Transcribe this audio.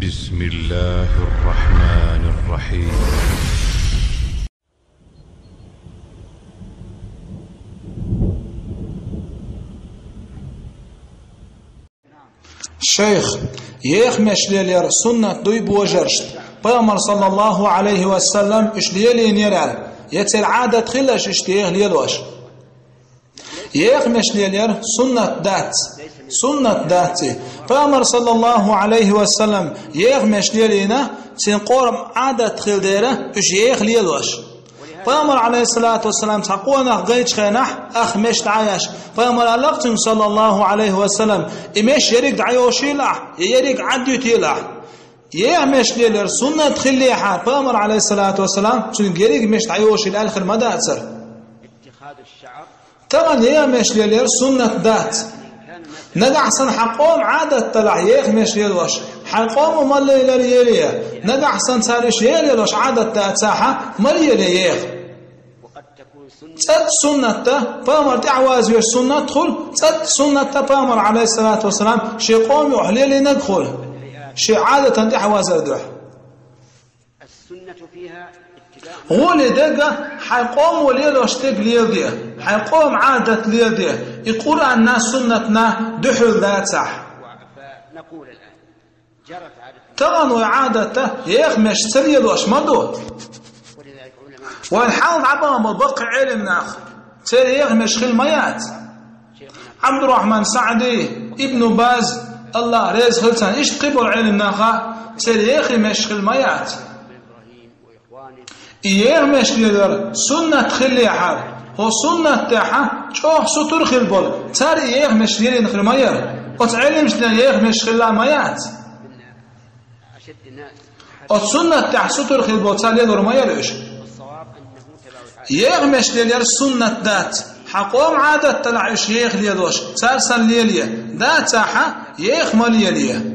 بسم الله الرحمن الرحيم. شيخ مشليلر سنة دوي بوجرشت بيامر صلى الله عليه وسلم اشليلي نيرال يتل عادة خلش اشتيه ليلوش مشليلر سنة داتي بيامر صلى الله عليه وسلم مشليلينا سنقورم عادة خلديره اش ليلوش بيامر عليه الصلاة والسلام تقونا غيش خينح أخ مش تعايش بيامر ألقتن صلى الله عليه وسلم إمش يريق دعيوشي لح يريق عديوتي لح مش ليلر سنة تخليها بيامر عليه الصلاة والسلام شن يريق مش دعيوشي الآخر مدى أتسر اتخاذ الشعر طبعا مش ليلر سنة دات ندع حسن حقوم عادة طلع مش ليلوش حقوم مال ليلر ندع حسن سارش ليلوش عادة تاتساحة مال ليلر تد سنة بامر تعواز ويش سنة دخل تد سنة بامر عليه الصلاة والسلام شي قوم يحليل ندخل شي عادة تعواز ادوح السنة فيها غولي دقة حيقوم وليلوش تقليل دي حيقوم عادة ليل دي يقول الناس سنتنا دحل ذات صح نقول الآن جرت عادة طبعا وعادته مش سريلوش مدود والحال عبا مبقى علم ناخ تريغ مشخل ميات عبد الرحمن سعدي ابن باز الله ريز خلصان ايش قبل علم ناخا تريغ مشخل ميات مشخل سنة خلي حال هو سنة تاعها شوح ستر خلبول تريغ مشخل نخل ميار وتعلم شلون مشخل ميات السنة تاع ستر خلبول تريغ ميارش مش ليلر سنة دات حقوم عادة تلعش ليدوش سارسن ليلية دات ساحة مالية